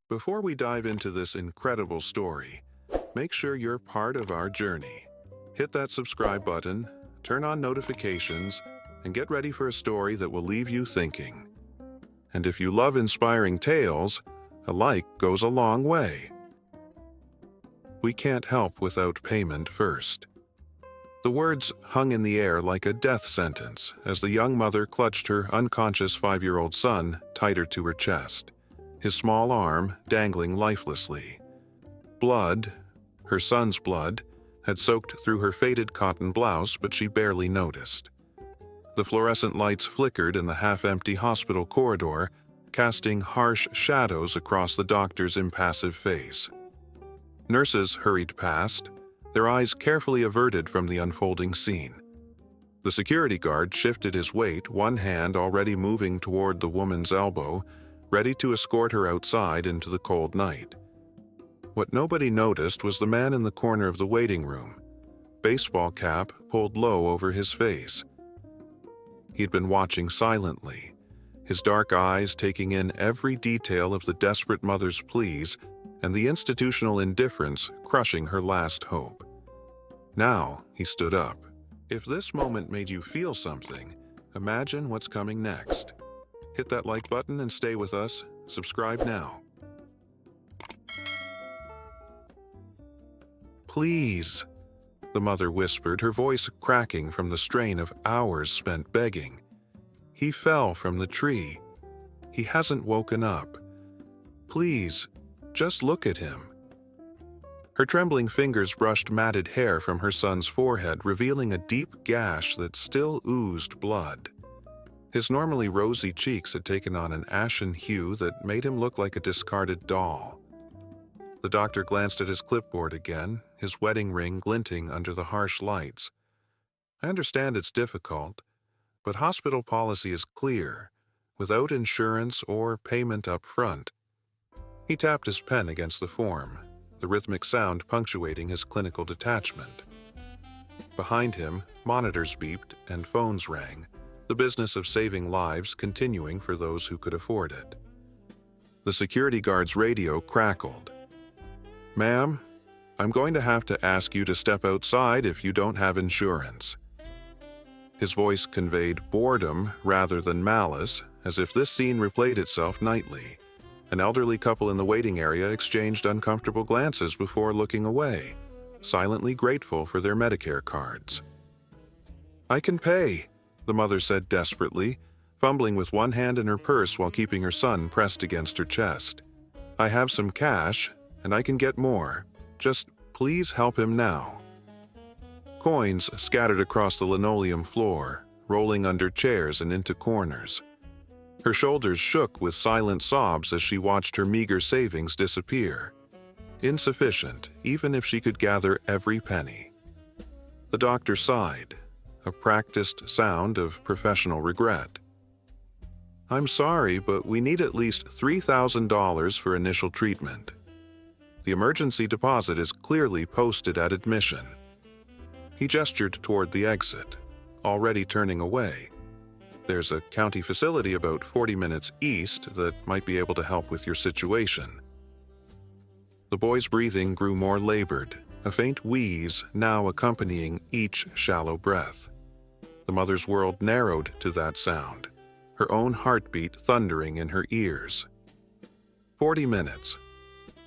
Before we dive into this incredible story, make sure you're part of our journey. Hit that subscribe button, turn on notifications, and get ready for a story that will leave you thinking. And if you love inspiring tales, a like goes a long way. We can't help without payment first. The words hung in the air like a death sentence as the young mother clutched her unconscious 5-year-old son tighter to her chest, his small arm dangling lifelessly. Blood, her son's blood, had soaked through her faded cotton blouse, but she barely noticed. The fluorescent lights flickered in the half-empty hospital corridor, casting harsh shadows across the doctor's impassive face. Nurses hurried past, their eyes carefully averted from the unfolding scene. The security guard shifted his weight, one hand already moving toward the woman's elbow, ready to escort her outside into the cold night. What nobody noticed was the man in the corner of the waiting room, baseball cap pulled low over his face. He'd been watching silently, his dark eyes taking in every detail of the desperate mother's pleas and the institutional indifference crushing her last hope. Now he stood up. If this moment made you feel something, imagine what's coming next. Hit that like button and stay with us. Subscribe now. Please, the mother whispered, her voice cracking from the strain of hours spent begging. He fell from the tree. He hasn't woken up. Please, just look at him. Her trembling fingers brushed matted hair from her son's forehead, revealing a deep gash that still oozed blood. His normally rosy cheeks had taken on an ashen hue that made him look like a discarded doll. The doctor glanced at his clipboard again, his wedding ring glinting under the harsh lights. I understand it's difficult, but hospital policy is clear, without insurance or payment up front. He tapped his pen against the form, the rhythmic sound punctuating his clinical detachment. Behind him, monitors beeped and phones rang, the business of saving lives continuing for those who could afford it. The security guard's radio crackled. "Ma'am, I'm going to have to ask you to step outside if you don't have insurance." His voice conveyed boredom rather than malice, as if this scene replayed itself nightly. An elderly couple in the waiting area exchanged uncomfortable glances before looking away, silently grateful for their Medicare cards. "I can pay," the mother said desperately, fumbling with one hand in her purse while keeping her son pressed against her chest. "I have some cash, and I can get more. Just please help him now." Coins scattered across the linoleum floor, rolling under chairs and into corners. Her shoulders shook with silent sobs as she watched her meager savings disappear. Insufficient, even if she could gather every penny. The doctor sighed, a practiced sound of professional regret. "I'm sorry, but we need at least $3,000 for initial treatment. The emergency deposit is clearly posted at admission." He gestured toward the exit, already turning away. "There's a county facility about 40 minutes east that might be able to help with your situation." The boy's breathing grew more labored, a faint wheeze now accompanying each shallow breath. The mother's world narrowed to that sound, her own heartbeat thundering in her ears. 40 minutes.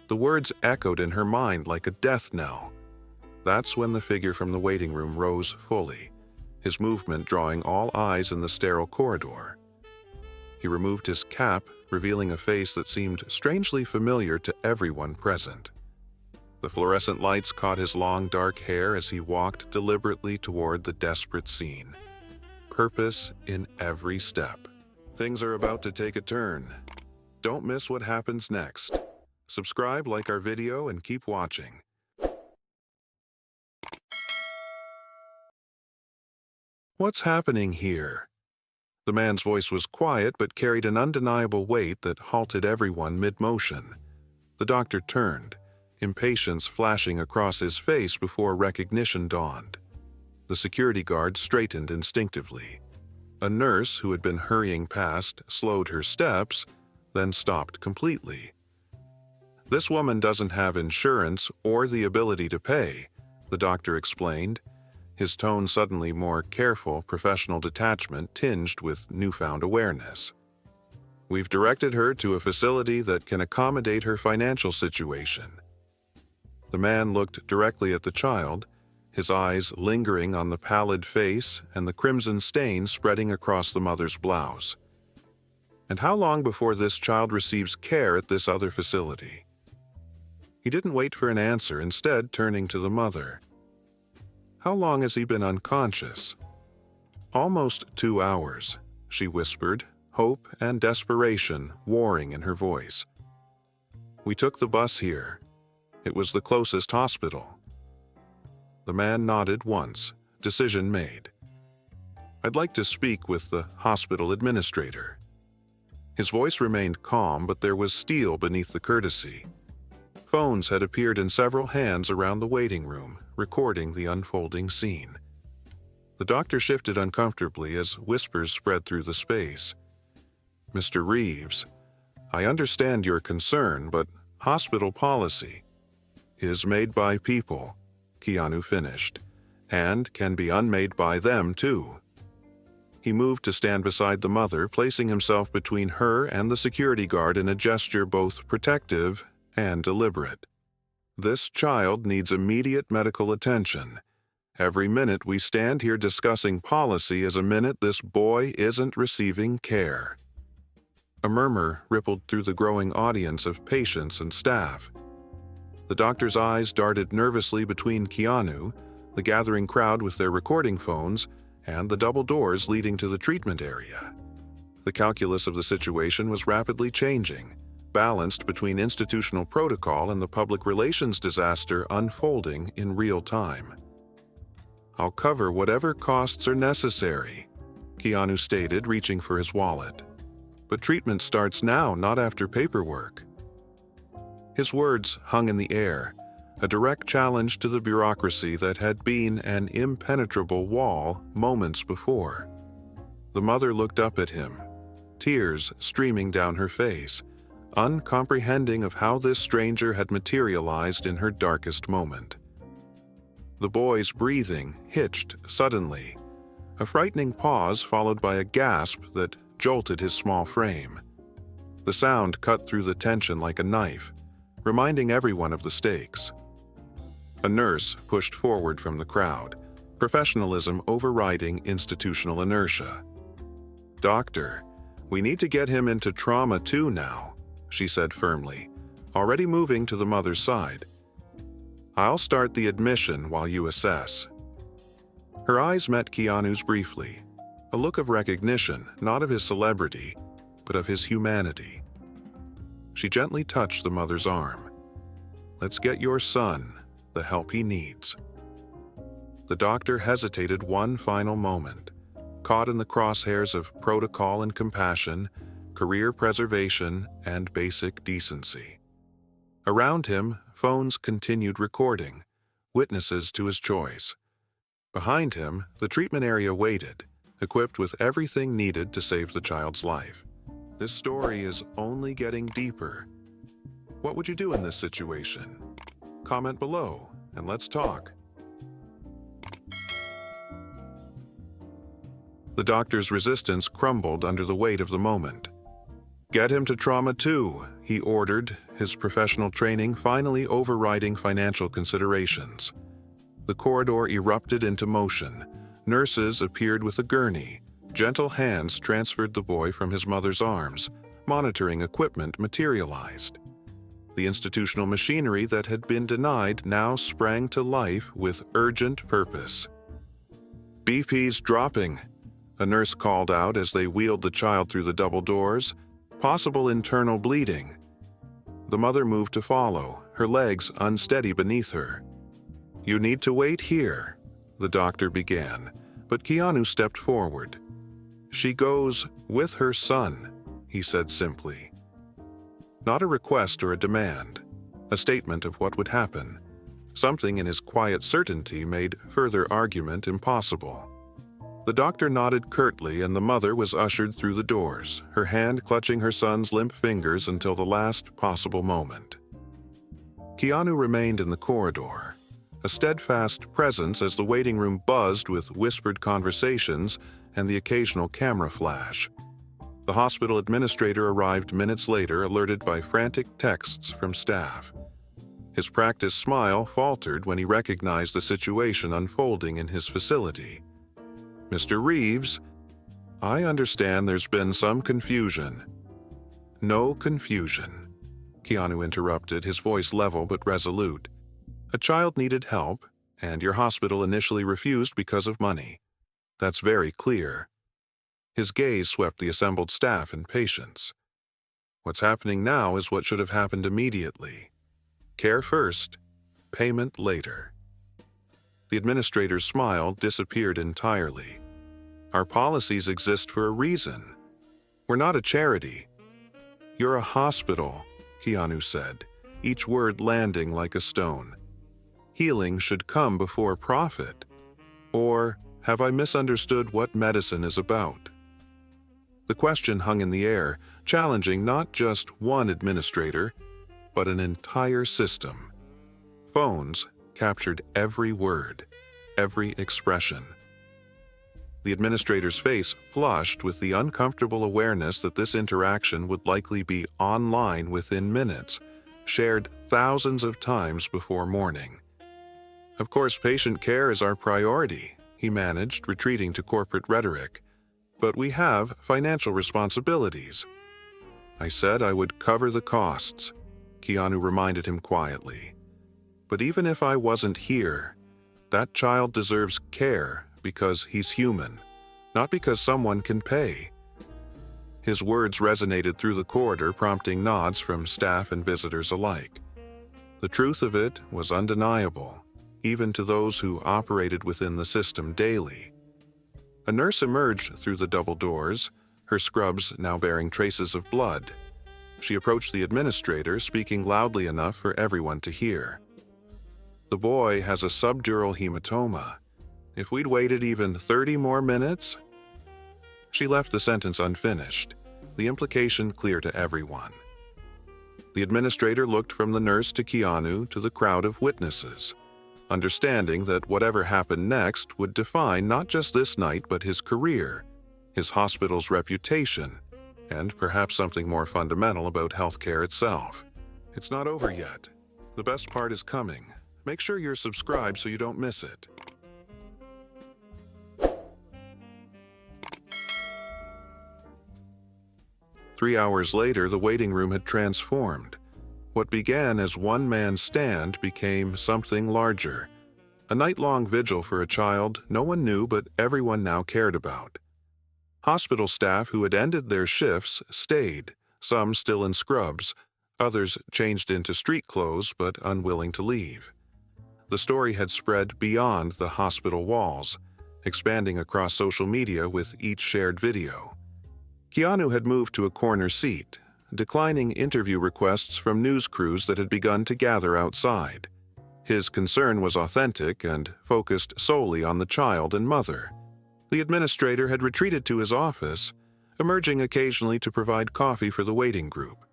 The words echoed in her mind like a death knell. That's when the figure from the waiting room rose fully, his movement drawing all eyes in the sterile corridor. He removed his cap, revealing a face that seemed strangely familiar to everyone present. The fluorescent lights caught his long dark hair as he walked deliberately toward the desperate scene. Purpose in every step. Things are about to take a turn. Don't miss what happens next. Subscribe, like our video, and keep watching. What's happening here? The man's voice was quiet but carried an undeniable weight that halted everyone mid-motion. The doctor turned, impatience flashing across his face before recognition dawned. The security guard straightened instinctively. A nurse who had been hurrying past slowed her steps, then stopped completely. This woman doesn't have insurance or the ability to pay, the doctor explained, his tone suddenly more careful, professional detachment tinged with newfound awareness. We've directed her to a facility that can accommodate her financial situation. The man looked directly at the child, his eyes lingering on the pallid face and the crimson stain spreading across the mother's blouse. And how long before this child receives care at this other facility? He didn't wait for an answer, instead turning to the mother. How long has he been unconscious? Almost 2 hours, she whispered, hope and desperation warring in her voice. We took the bus here. It was the closest hospital. The man nodded once, decision made. I'd like to speak with the hospital administrator. His voice remained calm, but there was steel beneath the courtesy. Phones had appeared in several hands around the waiting room, recording the unfolding scene. The doctor shifted uncomfortably as whispers spread through the space. Mr. Reeves, I understand your concern, but hospital policy is made by people, Keanu finished, and can be unmade by them too. He moved to stand beside the mother, placing himself between her and the security guard in a gesture both protective and deliberate. This child needs immediate medical attention. Every minute we stand here discussing policy is a minute this boy isn't receiving care. A murmur rippled through the growing audience of patients and staff. The doctor's eyes darted nervously between Keanu, the gathering crowd with their recording phones, and the double doors leading to the treatment area. The calculus of the situation was rapidly changing, balanced between institutional protocol and the public relations disaster unfolding in real time. I'll cover whatever costs are necessary, Keanu stated, reaching for his wallet. But treatment starts now, not after paperwork. His words hung in the air, a direct challenge to the bureaucracy that had been an impenetrable wall moments before. The mother looked up at him, tears streaming down her face, uncomprehending of how this stranger had materialized in her darkest moment. The boy's breathing hitched suddenly, a frightening pause followed by a gasp that jolted his small frame. The sound cut through the tension like a knife, reminding everyone of the stakes. A nurse pushed forward from the crowd, professionalism overriding institutional inertia. Doctor, we need to get him into trauma 2 now, she said firmly, already moving to the mother's side. I'll start the admission while you assess. Her eyes met Keanu's briefly, a look of recognition, not of his celebrity, but of his humanity. She gently touched the mother's arm. Let's get your son the help he needs. The doctor hesitated one final moment, caught in the crosshairs of protocol and compassion, career preservation, and basic decency. Around him, phones continued recording, witnesses to his choice. Behind him, the treatment area waited, equipped with everything needed to save the child's life. This story is only getting deeper. What would you do in this situation? Comment below, and let's talk. The doctor's resistance crumbled under the weight of the moment. Get him to trauma 2, he ordered, his professional training finally overriding financial considerations. The corridor erupted into motion. Nurses appeared with a gurney. Gentle hands transferred the boy from his mother's arms. Monitoring equipment materialized. The institutional machinery that had been denied now sprang to life with urgent purpose. BP's dropping, a nurse called out as they wheeled the child through the double doors. Possible internal bleeding. The mother moved to follow, her legs unsteady beneath her. You need to wait here, the doctor began, but Keanu stepped forward. She goes with her son, he said simply. Not a request or a demand, a statement of what would happen. Something in his quiet certainty made further argument impossible. The doctor nodded curtly and the mother was ushered through the doors, her hand clutching her son's limp fingers until the last possible moment. Keanu remained in the corridor, a steadfast presence as the waiting room buzzed with whispered conversations and the occasional camera flash. The hospital administrator arrived minutes later, alerted by frantic texts from staff. His practiced smile faltered when he recognized the situation unfolding in his facility. "Mr. Reeves, I understand there's been some confusion." "No confusion," Keanu interrupted, his voice level but resolute. "A child needed help, and your hospital initially refused because of money. That's very clear." His gaze swept the assembled staff in patience. "What's happening now is what should have happened immediately. Care first, payment later." The administrator's smile disappeared entirely. "Our policies exist for a reason. We're not a charity." "You're a hospital," Keanu said, each word landing like a stone. "Healing should come before profit. Or have I misunderstood what medicine is about?" The question hung in the air, challenging not just one administrator, but an entire system. Phones captured every word, every expression. The administrator's face flushed with the uncomfortable awareness that this interaction would likely be online within minutes, shared thousands of times before morning. "Of course, patient care is our priority," he managed, retreating to corporate rhetoric. "But we have financial responsibilities." "I said I would cover the costs," Keanu reminded him quietly. "But even if I wasn't here, that child deserves care because he's human, not because someone can pay." His words resonated through the corridor, prompting nods from staff and visitors alike. The truth of it was undeniable, even to those who operated within the system daily. A nurse emerged through the double doors, her scrubs now bearing traces of blood. She approached the administrator, speaking loudly enough for everyone to hear. "The boy has a subdural hematoma. If we'd waited even 30 more minutes..." She left the sentence unfinished, the implication clear to everyone. The administrator looked from the nurse to Keanu to the crowd of witnesses, understanding that whatever happened next would define not just this night but his career, his hospital's reputation, and perhaps something more fundamental about healthcare itself. It's not over yet. The best part is coming. Make sure you're subscribed so you don't miss it. Three hours later, the waiting room had transformed. What began as one-man stand became something larger. A night-long vigil for a child no one knew but everyone now cared about. Hospital staff who had ended their shifts stayed, some still in scrubs, others changed into street clothes but unwilling to leave. The story had spread beyond the hospital walls, expanding across social media with each shared video. Keanu had moved to a corner seat, declining interview requests from news crews that had begun to gather outside. His concern was authentic and focused solely on the child and mother. The administrator had retreated to his office, emerging occasionally to provide coffee for the waiting group,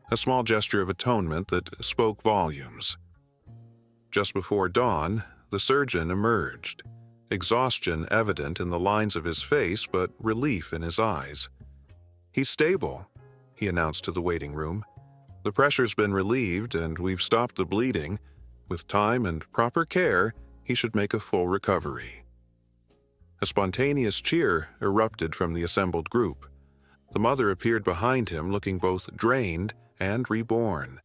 a small gesture of atonement that spoke volumes. Just before dawn, the surgeon emerged, exhaustion evident in the lines of his face but relief in his eyes. "He's stable," he announced to the waiting room. "The pressure's been relieved and we've stopped the bleeding. With time and proper care, he should make a full recovery." A spontaneous cheer erupted from the assembled group. The mother appeared behind him, looking both drained and reborn.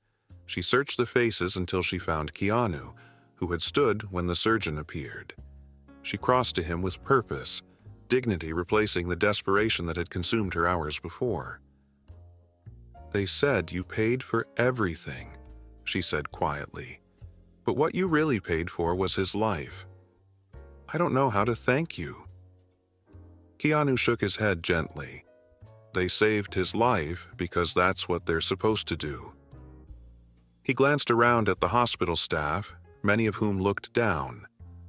She searched the faces until she found Keanu, who had stood when the surgeon appeared. She crossed to him with purpose, dignity replacing the desperation that had consumed her hours before. "They said you paid for everything," she said quietly. "But what you really paid for was his life. I don't know how to thank you." Keanu shook his head gently. "They saved his life because that's what they're supposed to do." He glanced around at the hospital staff, many of whom looked down,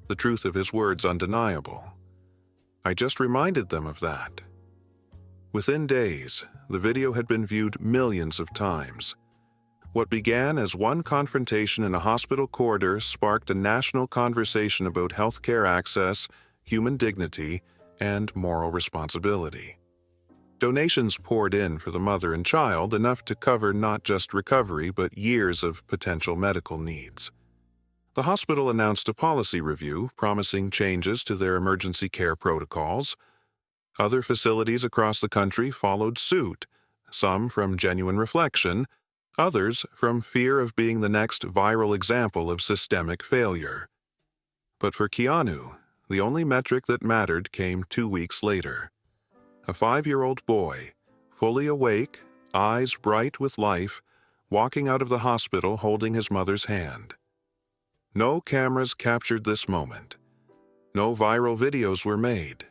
the truth of his words undeniable. "I just reminded them of that." Within days, the video had been viewed millions of times. What began as one confrontation in a hospital corridor sparked a national conversation about healthcare access, human dignity, and moral responsibility. Donations poured in for the mother and child, enough to cover not just recovery but years of potential medical needs. The hospital announced a policy review, promising changes to their emergency care protocols. Other facilities across the country followed suit, some from genuine reflection, others from fear of being the next viral example of systemic failure. But for Keanu, the only metric that mattered came 2 weeks later. A 5-year-old boy, fully awake, eyes bright with life, walking out of the hospital holding his mother's hand. No cameras captured this moment. No viral videos were made.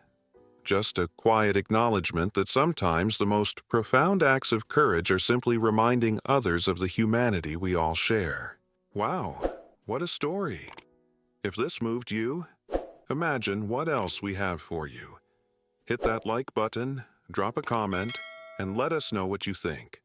Just a quiet acknowledgement that sometimes the most profound acts of courage are simply reminding others of the humanity we all share. Wow, what a story! If this moved you, imagine what else we have for you. Hit that like button, drop a comment, and let us know what you think.